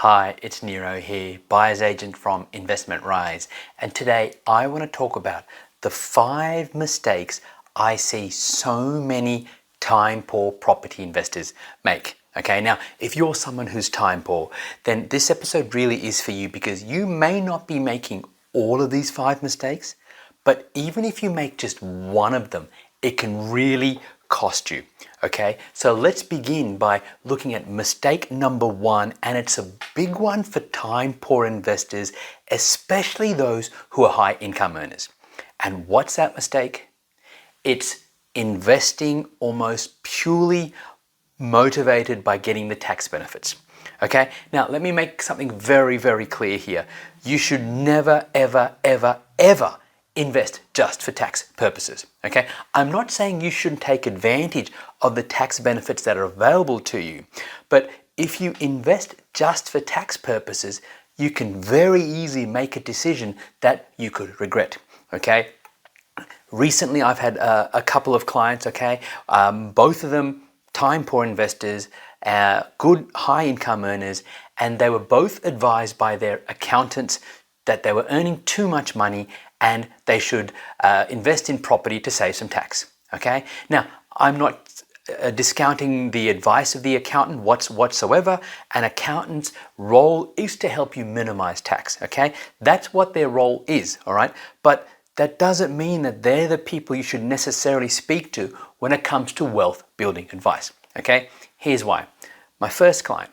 Hi, it's Nero here, buyer's agent from Investment Rise, and today I want to talk about the 5 mistakes I see so many time poor property investors make. Okay, now if you're someone who's time poor, then this episode really is for you because you may not be making all of these 5 mistakes, but even if you make just one of them, it can really cost you. Okay, so let's begin by looking at mistake number 1, and it's a big one for time poor investors, especially those who are high income earners. And what's that mistake? It's investing almost purely motivated by getting the tax benefits. Okay, now let me make something very, very clear here. You should never, ever, ever, ever invest just for tax purposes. Okay, I'm not saying you shouldn't take advantage of the tax benefits that are available to you, but if you invest just for tax purposes, you can very easily make a decision that you could regret. Okay, recently I've had a couple of clients, okay, both of them time poor investors, good high income earners, and they were both advised by their accountants that they were earning too much money and they should invest in property to save some tax. Okay, now I'm not discounting the advice of the accountant whatsoever. An accountant's role is to help you minimize tax. Okay, that's what their role is. All right, but that doesn't mean that they're the people you should necessarily speak to when it comes to wealth building advice. Okay, here's why. My first client,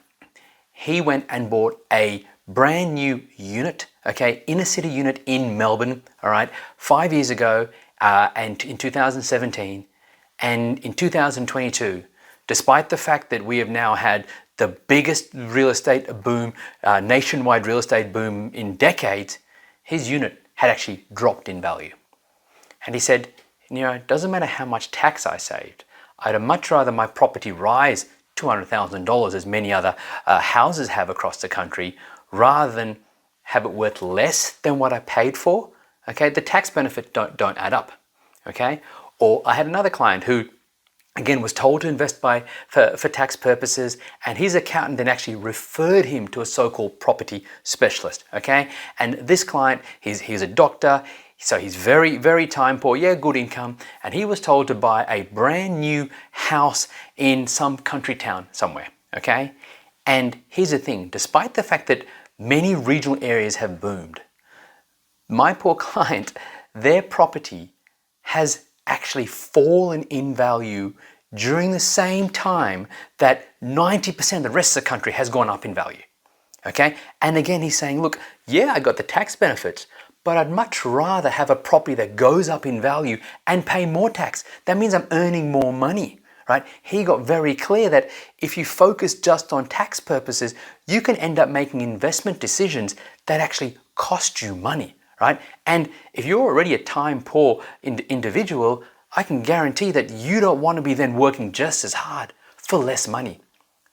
he went and bought a brand new unit, okay, inner city unit in Melbourne, all right, 5 years ago, and in 2017, and in 2022, despite the fact that we have now had the biggest real estate boom, nationwide real estate boom in decades, his unit had actually dropped in value. And he said, it doesn't matter how much tax I saved, I'd much rather my property rise $200,000 as many other houses have across the country, rather than have it worth less than what I paid for. Okay, the tax benefits don't add up. Okay, or I had another client who, again, was told to invest for tax purposes, and his accountant then actually referred him to a so-called property specialist. Okay, and this client, he's a doctor, so he's very, very time poor, yeah, good income, and he was told to buy a brand new house in some country town somewhere. Okay, and here's the thing, despite the fact that many regional areas have boomed, my poor client, their property has actually fallen in value during the same time that 90% of the rest of the country has gone up in value. Okay, and again, he's saying, look, yeah, I got the tax benefits, but I'd much rather have a property that goes up in value and pay more tax. That means I'm earning more money. Right? He got very clear that if you focus just on tax purposes, you can end up making investment decisions that actually cost you money, right? And if you're already a time poor individual, I can guarantee that you don't want to be then working just as hard for less money,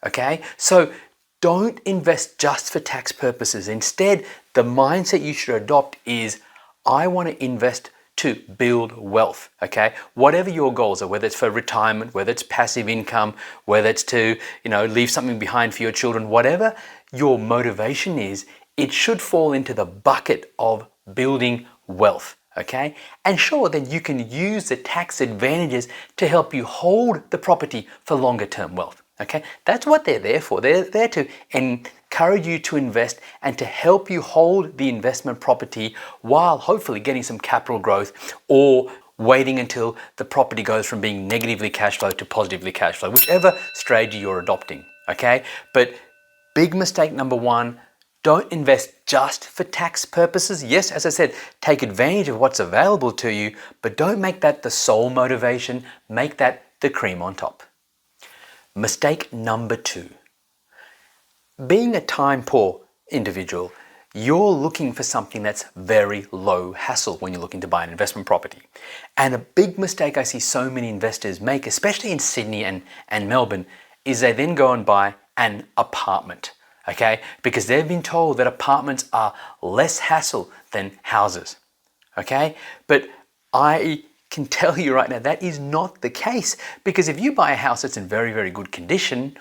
okay? So don't invest just for tax purposes. Instead, the mindset you should adopt is, I want to invest to build wealth, okay? Whatever your goals are, whether it's for retirement, whether it's passive income, whether it's to, leave something behind for your children, whatever your motivation is, it should fall into the bucket of building wealth, okay? And sure, then you can use the tax advantages to help you hold the property for longer term wealth, okay? That's what they're there for. They're there to encourage you to invest and to help you hold the investment property while hopefully getting some capital growth, or waiting until the property goes from being negatively cash flow to positively cash flow, whichever strategy you're adopting, okay? But big mistake number 1, don't invest just for tax purposes. Yes, as I said, take advantage of what's available to you, but don't make that the sole motivation. Make that the cream on top. Mistake number 2. Being a time poor individual, you're looking for something that's very low hassle when you're looking to buy an investment property. And a big mistake I see so many investors make, especially in Sydney and Melbourne, is they then go and buy an apartment, okay? Because they've been told that apartments are less hassle than houses, okay? But I can tell you right now, that is not the case, because if you buy a house that's in very, very good condition,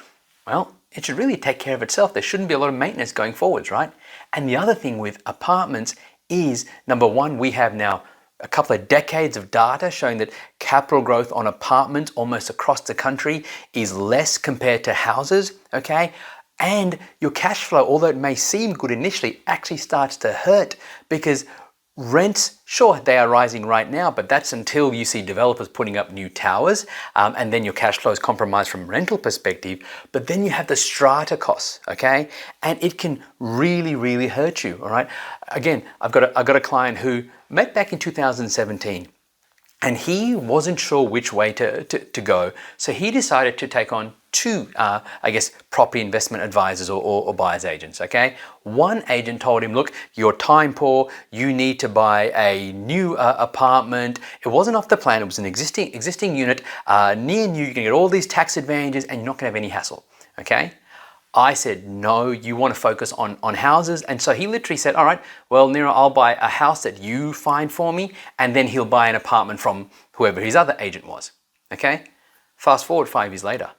well, it should really take care of itself. There shouldn't be a lot of maintenance going forwards, right? And the other thing with apartments is, number one, we have now a couple of decades of data showing that capital growth on apartments almost across the country is less compared to houses, okay? And your cash flow, although it may seem good initially, actually starts to hurt because rents, sure, they are rising right now, but that's until you see developers putting up new towers, and then your cash flow is compromised from a rental perspective. But then you have the strata costs, okay? And it can really, really hurt you, all right? Again, I've got a client who met back in 2017. And he wasn't sure which way to go. So he decided to take on two, property investment advisors or buyer's agents, okay? One agent told him, look, you're time poor, you need to buy a new apartment. It wasn't off the plan, it was an existing unit near you, you're gonna get all these tax advantages and you're not gonna have any hassle, okay? I said, no, you want to focus on houses. And so he literally said, all right, well, Nira, I'll buy a house that you find for me. And then he'll buy an apartment from whoever his other agent was. Okay. Fast forward 5 years later.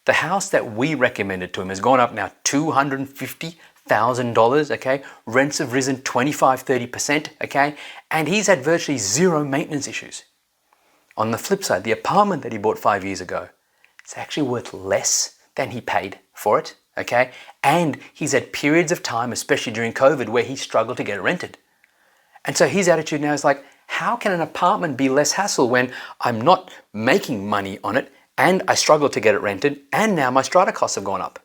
The house that we recommended to him has gone up now $250,000. Okay. Rents have risen 25-30%. Okay. And he's had virtually zero maintenance issues. On the flip side, the apartment that he bought 5 years ago, it's actually worth less than he paid for it. Okay, and he's had periods of time, especially during COVID, where he struggled to get it rented. And so his attitude now is like, how can an apartment be less hassle when I'm not making money on it and I struggle to get it rented and now my strata costs have gone up?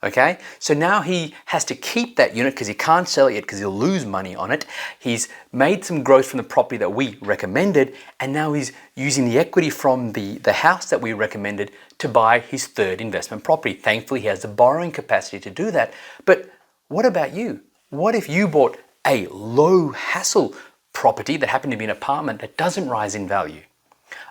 Okay, so now he has to keep that unit because he can't sell it yet because he'll lose money on it. He's made some growth from the property that we recommended, and now he's using the equity from the house that we recommended to buy his third investment property. Thankfully, he has the borrowing capacity to do that. But what about you? What if you bought a low hassle property that happened to be an apartment that doesn't rise in value?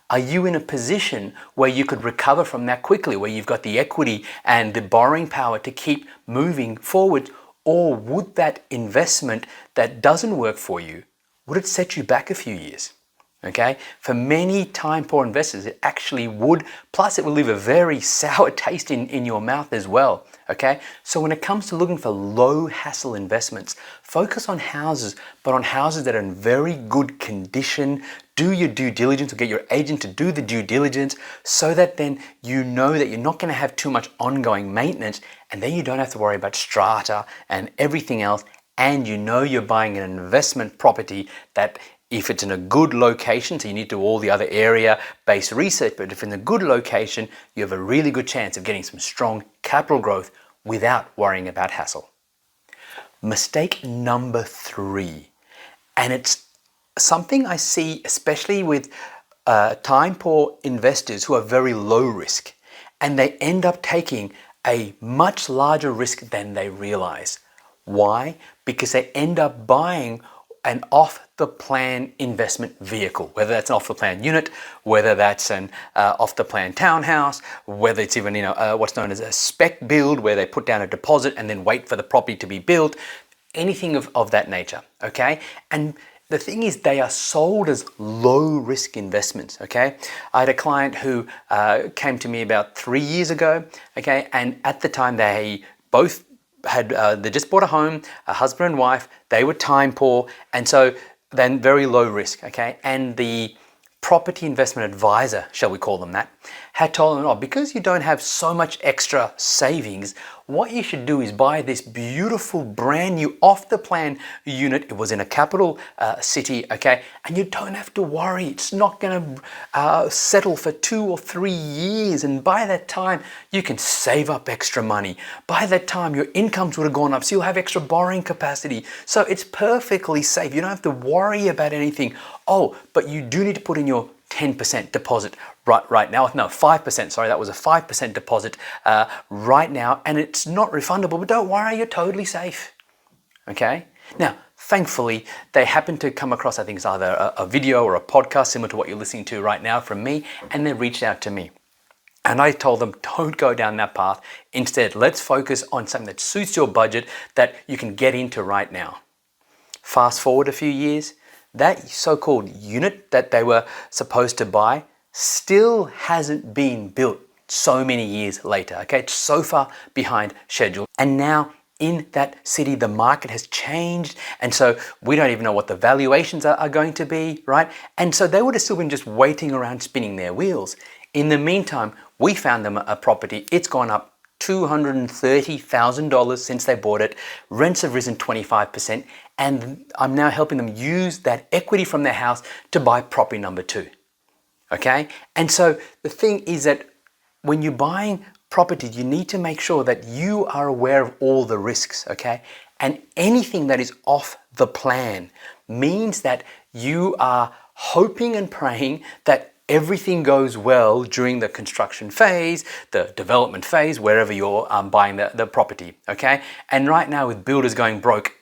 Are you in a position where you could recover from that quickly, where you've got the equity and the borrowing power to keep moving forward? Or would that investment that doesn't work for you, would it set you back a few years? Okay, for many time poor investors, it actually would, plus it will leave a very sour taste in your mouth as well. Okay, so when it comes to looking for low hassle investments, focus on houses, but on houses that are in very good condition. Do your due diligence or get your agent to do the due diligence so that then you know that you're not going to have too much ongoing maintenance, and then you don't have to worry about strata and everything else, and you know you're buying an investment property that, if it's in a good location, so you need to do all the other area-based research, but if in a good location, you have a really good chance of getting some strong capital growth without worrying about hassle. Mistake number 3, and it's something I see especially with time poor investors who are very low risk, and they end up taking a much larger risk than they realize. Why? Because they end up buying an off-the-plan investment vehicle, whether that's an off-the-plan unit, whether that's an off-the-plan townhouse, whether it's even what's known as a spec build, where they put down a deposit and then wait for the property to be built, anything of that nature, okay? And the thing is, they are sold as low-risk investments, okay? I had a client who came to me about 3 years ago, okay? And at the time, they both had they just bought a home, a husband and wife. They were time poor, and so then very low risk, okay? And the property investment advisor, shall we call them that, had told them, oh, because you don't have so much extra savings, what you should do is buy this beautiful brand new off-the-plan unit. It was in a capital city, okay? And you don't have to worry. It's not going to settle for 2 or 3 years. And by that time, you can save up extra money. By that time, your incomes would have gone up, so you'll have extra borrowing capacity. So it's perfectly safe. You don't have to worry about anything. Oh, but you do need to put in your 10% deposit right now. No, 5%, sorry, that was a 5% deposit right now, and it's not refundable, but don't worry, you're totally safe, okay? Now, thankfully, they happened to come across, I think it's either a video or a podcast similar to what you're listening to right now from me, and they reached out to me. And I told them, don't go down that path. Instead, let's focus on something that suits your budget that you can get into right now. Fast forward a few years, that so-called unit that they were supposed to buy still hasn't been built. so many years later. Okay, it's so far behind schedule. And now in that city, the market has changed. And so we don't even know what the valuations are going to be, right? And so they would have still been just waiting around spinning their wheels. In the meantime, we found them a property. It's gone up $230,000 since they bought it. Rents have risen 25%. And I'm now helping them use that equity from their house to buy property number 2. Okay? And so the thing is that when you're buying property, you need to make sure that you are aware of all the risks, okay? And anything that is off the plan means that you are hoping and praying that everything goes well during the construction phase, the development phase, wherever you're buying the property, okay? And right now with builders going broke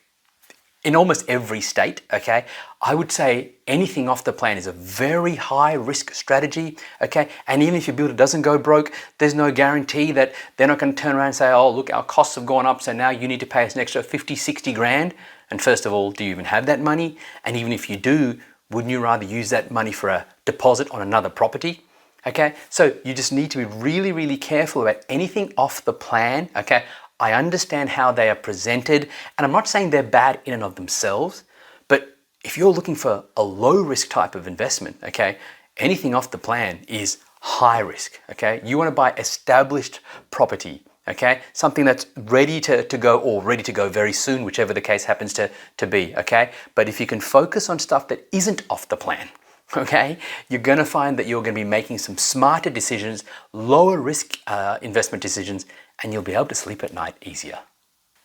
in almost every state, okay, I would say anything off the plan is a very high risk strategy, okay? And even if your builder doesn't go broke, there's no guarantee that they're not going to turn around and say, oh, look, our costs have gone up, so now you need to pay us an extra 50, 60 grand. And first of all, do you even have that money? And even if you do, wouldn't you rather use that money for a deposit on another property? Okay, so you just need to be really, really careful about anything off the plan, okay? I understand how they are presented, and I'm not saying they're bad in and of themselves, but if you're looking for a low risk type of investment, okay, anything off the plan is high risk, okay? You want to buy established property, okay? Something that's ready to go or ready to go very soon, whichever the case happens to be, okay? But if you can focus on stuff that isn't off the plan, okay, you're going to find that you're going to be making some smarter decisions, lower risk investment decisions, and you'll be able to sleep at night easier.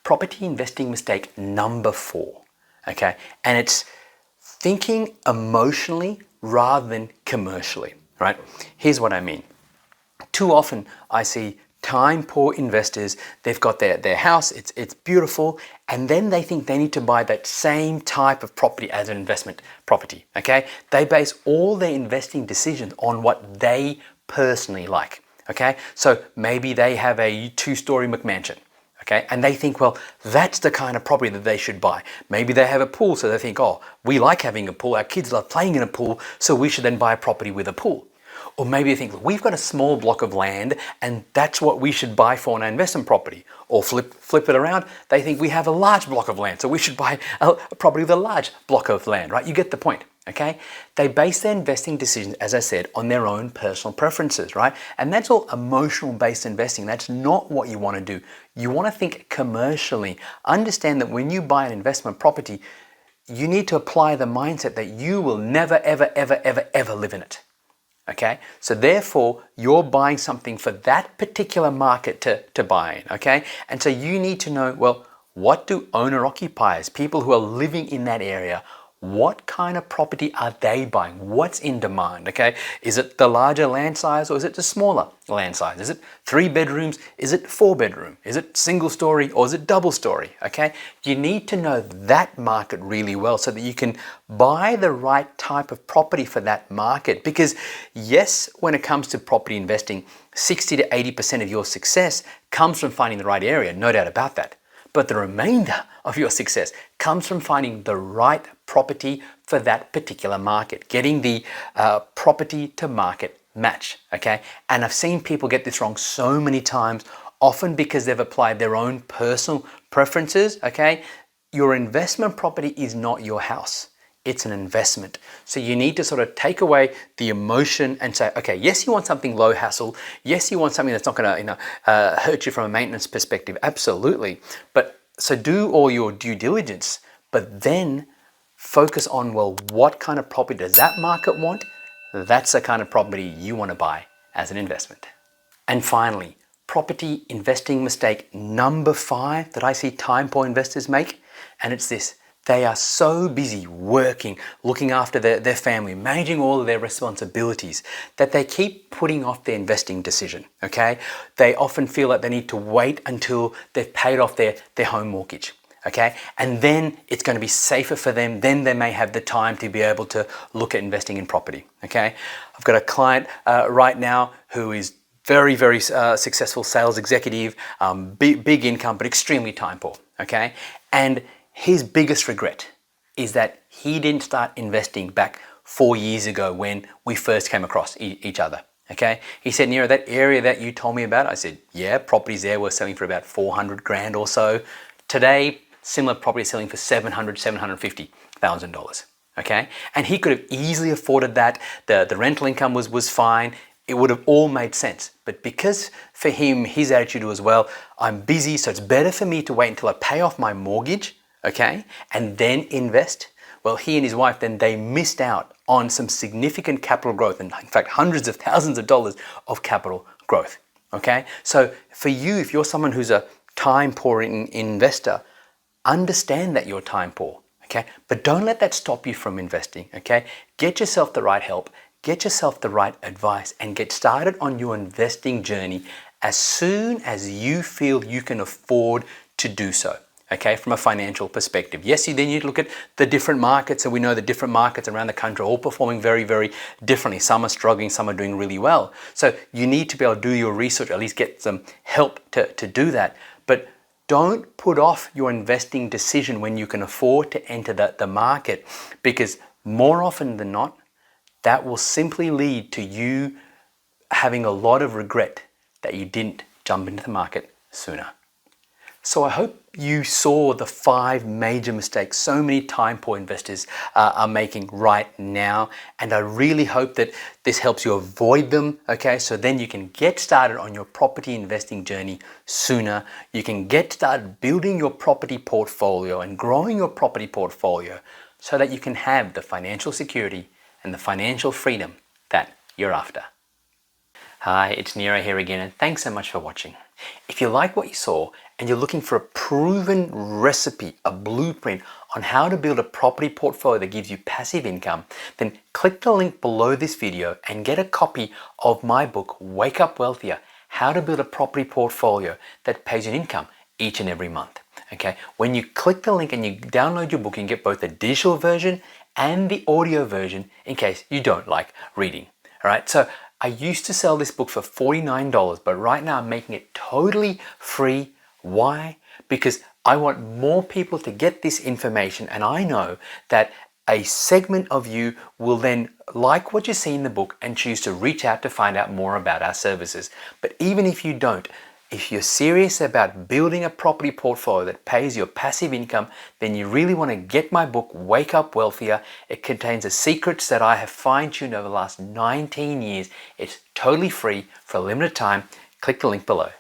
Property investing mistake number 4, okay, and it's thinking emotionally rather than commercially, right? Here's what I mean. Too often I see time poor investors, they've got their house, it's beautiful, and then they think they need to buy that same type of property as an investment property, okay? They base all their investing decisions on what they personally like, okay? So maybe they have a 2-story McMansion, okay? And they think, well, that's the kind of property that they should buy. Maybe they have a pool, so they think, oh, we like having a pool, our kids love playing in a pool, so we should then buy a property with a pool. Or maybe you think, look, we've got a small block of land and that's what we should buy for an investment property. Or flip it around, they think we have a large block of land, so we should buy a property with a large block of land, right? You get the point, okay? They base their investing decisions, as I said, on their own personal preferences, right? And that's all emotional-based investing. That's not what you want to do. You want to think commercially. Understand that when you buy an investment property, you need to apply the mindset that you will never, ever, ever, ever, ever live in it. Okay, so therefore you're buying something for that particular market to buy in, okay? And so you need to know, well, what do owner occupiers, people who are living in that area, what kind of property are they buying? What's in demand, okay? Is it the larger land size or is it the smaller land size? Is it 3 bedrooms? Is it 4 bedroom? Is it single story or is it double story, okay? You need to know that market really well so that you can buy the right type of property for that market. Because yes, when it comes to property investing, 60 to 80% of your success comes from finding the right area, no doubt about that. But the remainder of your success comes from finding the right property for that particular market, getting the property to market match, okay? And I've seen people get this wrong so many times, often because they've applied their own personal preferences, okay? Your investment property is not your house. It's an investment. So you need to sort of take away the emotion and say, okay, yes, you want something low hassle. Yes, you want something that's not going to, hurt you from a maintenance perspective. Absolutely. But so do all your due diligence, but then focus on, well, what kind of property does that market want? That's the kind of property you want to buy as an investment. And finally, property investing mistake number 5 that I see time poor investors make, and it's this. They are so busy working, looking after their family, managing all of their responsibilities, that they keep putting off their investing decision, okay? They often feel like they need to wait until they've paid off their home mortgage, okay? And then it's going to be safer for them. Then they may have the time to be able to look at investing in property, okay? I've got a client right now who is very, very successful sales executive, big income, but extremely time poor, okay? And his biggest regret is that he didn't start investing back 4 years ago when we first came across each other, Okay, he said, Nero, that area that you told me about, I said, yeah, properties there were selling for about 400 grand or so. Today, similar property is selling for $750,000. Okay, and he could have easily afforded that. The rental income was fine. It would have all made sense. But because for him, his attitude was, well, I'm busy, so it's better for me to wait until I pay off my mortgage, okay, and then invest. Well, he and his wife, then they missed out on some significant capital growth, and in fact, hundreds of thousands of dollars of capital growth, okay? So for you, if you're someone who's a time poor investor, understand that you're time poor, okay? But don't let that stop you from investing, okay? Get yourself the right help, get yourself the right advice, and get started on your investing journey as soon as you feel you can afford to do so. Okay, from a financial perspective. Yes, you then need to look at the different markets, and we know the different markets around the country are all performing very, very differently. Some are struggling, some are doing really well. So you need to be able to do your research, at least get some help to do that. But don't put off your investing decision when you can afford to enter the market, because more often than not, that will simply lead to you having a lot of regret that you didn't jump into the market sooner. So I hope you saw the 5 major mistakes so many time poor investors are making right now, and I really hope that this helps you avoid them, okay? So then you can get started on your property investing journey sooner. You can get started building your property portfolio and growing your property portfolio so that you can have the financial security and the financial freedom that you're after. Hi, it's Nero here again, and thanks so much for watching. If you like what you saw and you're looking for a proven recipe, a blueprint on how to build a property portfolio that gives you passive income, then click the link below this video and get a copy of my book, Wake Up Wealthier, How to Build a Property Portfolio that pays you an income each and every month. Okay, when you click the link and you download your book, you can get both the digital version and the audio version in case you don't like reading. All right, so I used to sell this book for $49, but right now I'm making it totally free. Why? Because I want more people to get this information, and I know that a segment of you will then like what you see in the book and choose to reach out to find out more about our services. But even if you don't, if you're serious about building a property portfolio that pays your passive income, then you really want to get my book, Wake Up Wealthier. It contains the secrets that I have fine-tuned over the last 19 years. It's totally free for a limited time. Click the link below.